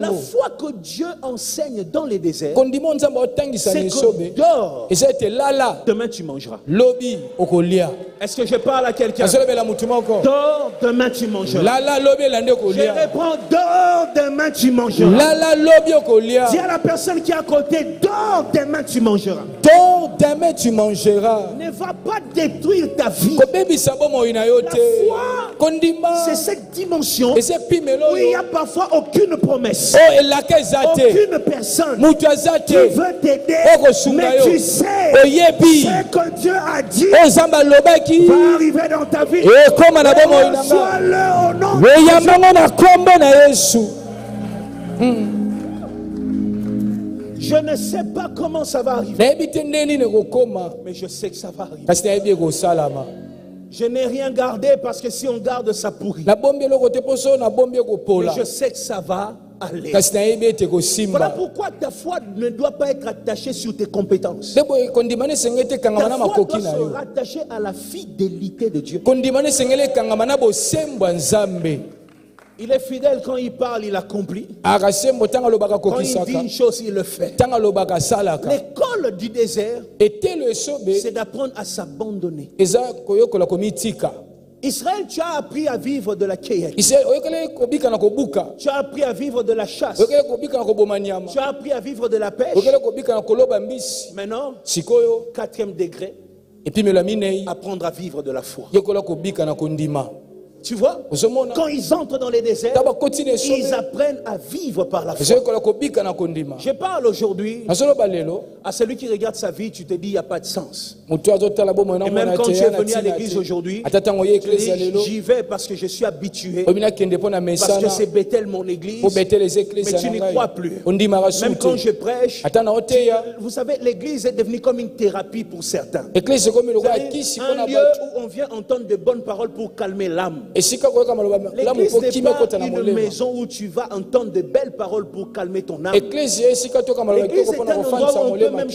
La foi que Dieu enseigne dans les déserts, c'est que dors, demain tu mangeras. Est-ce que je parle à quelqu'un? Dors, demain tu mangeras. Je réponds, dors, demain tu mangeras. Dis à la personne qui est à côté, dors, demain tu mangeras. Dors, demain tu mangeras. Ne va pas détruire ta vie. La foi, c'est cette dimension où il n'y a parfois aucune promesse. Aucune personne qui veut t'aider, mais tu sais ce que Dieu a dit va arriver dans ta vie. Reçois-le au nom de Jésus. Je ne sais pas comment ça va arriver, mais je sais que ça va arriver. Je n'ai rien gardé parce que si on garde, ça pourrit. Mais je sais que ça va aller. Voilà pourquoi ta foi ne doit pas être attachée sur tes compétences. Ta foi doit se rattacher à la fidélité de Dieu. Il est fidèle quand il parle, il accomplit. Quand il dit une chose, il le fait. L'école du désert, c'est d'apprendre à s'abandonner. Israël, tu as appris à vivre de la cueillette. Tu as appris à vivre de la chasse. Tu as appris à vivre de la pêche. Maintenant, 4e degré, apprendre à vivre de la foi. Tu vois, quand ils entrent dans les déserts, ils apprennent à vivre par la foi. Je parle aujourd'hui à celui qui regarde sa vie, tu te dis il n'y a pas de sens. Et même quand tu es venu à l'église aujourd'hui, j'y vais parce que je suis habitué, parce que c'est Bethel mon église, mais tu n'y crois plus. Même quand je prêche, vous savez, l'église est devenue comme une thérapie pour certains. Un lieu où on vient entendre de bonnes paroles pour calmer l'âme. L'église n'est pas une maison où tu vas entendre de belles paroles pour calmer ton âme. L'église est un endroit où on peut même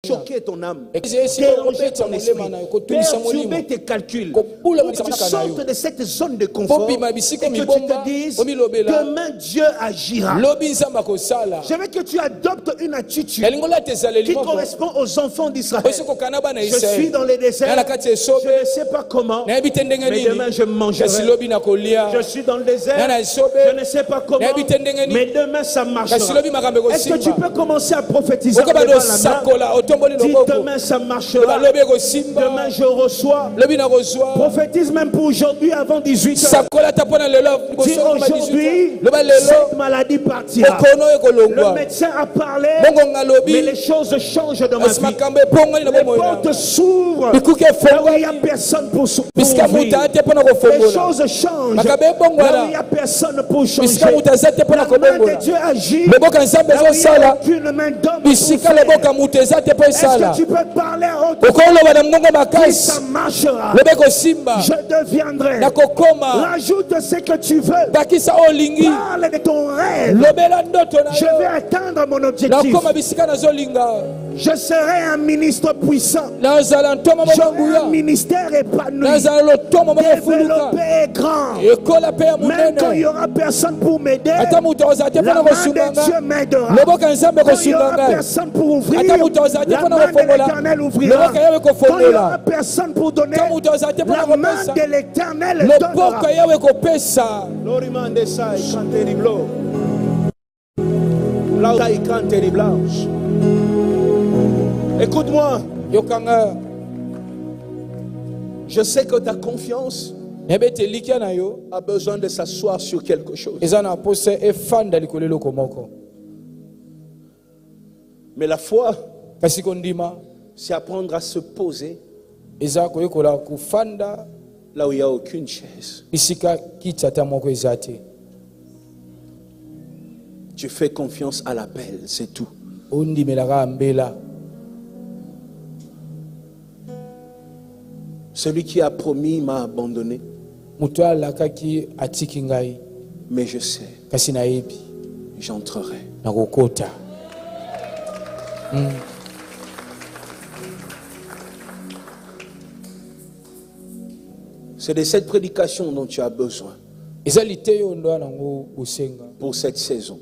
choquer ton âme, déranger ton esprit, perturber tes calculs, pour que tu sortes de cette zone de confort et que tu te dises, demain Dieu agira. Je veux que tu adoptes une attitude qui correspond aux enfants d'Israël. Je suis dans les déserts, je ne sais pas comment, mais demain je mangerai. Je suis dans le désert, je ne sais pas comment, mais demain ça marchera. Est-ce que tu peux commencer à prophétiser devant la main? Dis demain ça marchera. Demain je reçois. Prophétise même pour aujourd'hui avant 18h. Dis aujourd'hui cette maladie partira. Le médecin a parlé, mais les choses changent dans ma vie. Les portes s'ouvrent là où il n'y a personne pour ouvrir. Les choses changent là où il n'y a personne pour changer. La main de Dieu agit là où il n'y a aucune main d'homme pour faire. Est-ce que tu peux parler à autre chose? Ça marchera. Je deviendrai. Rajoute ce que tu veux. Parle de ton rêve. Je vais atteindre mon objectif. Je serai un ministre puissant. J'aurai un ministère épanoui. Développé et grand. Même quand il n'y aura personne pour m'aider, la main de Dieu m'aidera. Quand il n'y aura personne pour ouvrir, la main de l'Éternel ouvrira. Quand il n'y aura personne pour donner, la main de l'Éternel donnera. Écoute-moi. Je sais que ta confiance a besoin de s'asseoir sur quelque chose. Mais la foi, c'est apprendre à se poser là où il n'y a aucune chaise. Tu fais confiance à l'appel, c'est tout. Celui qui a promis m'a abandonné. Mais je sais, j'entrerai. C'est de cette prédication dont tu as besoin pour cette saison.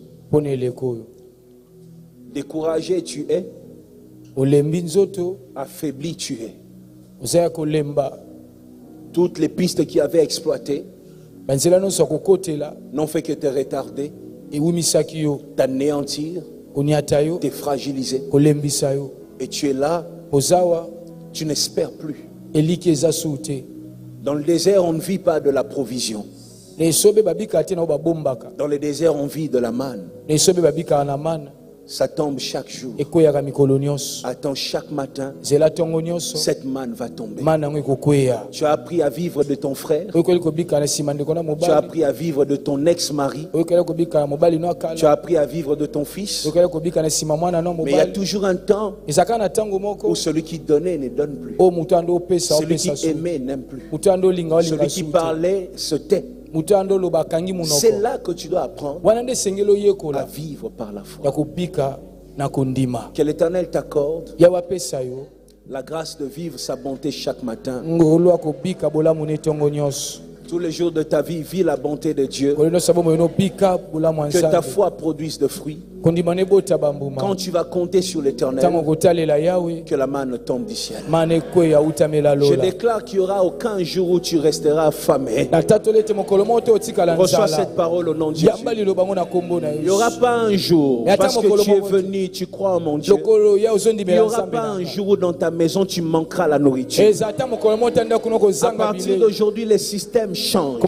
Découragé tu es. Affaibli tu es. Toutes les pistes qui avaient exploité n'ont fait que te retarder, t'anéantir, te fragiliser. Et tu es là, tu n'espères plus. Dans le désert, on ne vit pas de la provision. Dans le désert, on vit de la manne. Ça tombe chaque jour. Attends chaque matin, cette manne va tomber. Tu as appris à vivre de ton frère. Tu as appris à vivre de ton ex-mari. Tu as appris à vivre de ton fils. Mais il y a toujours un temps où celui qui donnait ne donne plus. Celui qui aimait n'aime plus. Celui qui parlait se tait. C'est là que tu dois apprendre à vivre par la foi. Que l'Éternel t'accorde la grâce de vivre sa bonté chaque matin. Tous les jours de ta vie, vis la bonté de Dieu. Que ta foi produise de fruits. Quand tu vas compter sur l'Éternel, que la manne tombe du ciel. Je déclare qu'il n'y aura aucun jour où tu resteras affamé. Reçois cette parole au nom de Jésus. Il n'y aura pas un jour, parce que tu es venu, tu crois en mon Dieu. Il n'y aura pas un jour où dans ta maison tu manqueras la nourriture. À partir d'aujourd'hui, les systèmes changent.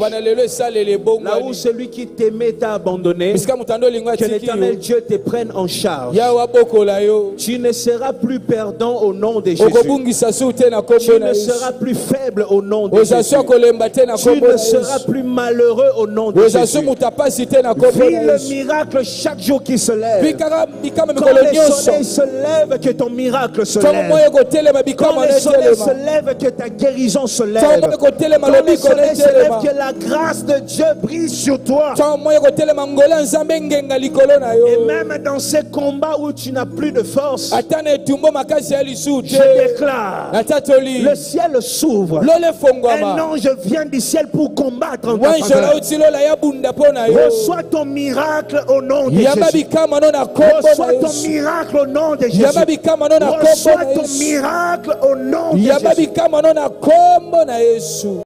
Là où celui qui t'aimait t'a abandonné, que l'Éternel Dieu te prenne en charge. Tu ne seras plus perdant au nom de Jésus. Tu ne seras plus faible au nom de Jésus. Tu ne seras plus malheureux au nom de Jésus. Vis le miracle chaque jour qui se lève. Quand le soleil se lève, que ton miracle se lève. Quand le soleil se lève, que ta guérison se lève. Quand le soleil se lève, que la grâce de Dieu brille sur toi. Et même dans ces combats où tu n'as plus de force, je déclare, le ciel s'ouvre. Un ange vient du ciel pour combattre en ta faveur. Reçois ton miracle au nom de Jésus. Reçois ton miracle au nom de Jésus. Reçois ton miracle au nom de Jésus.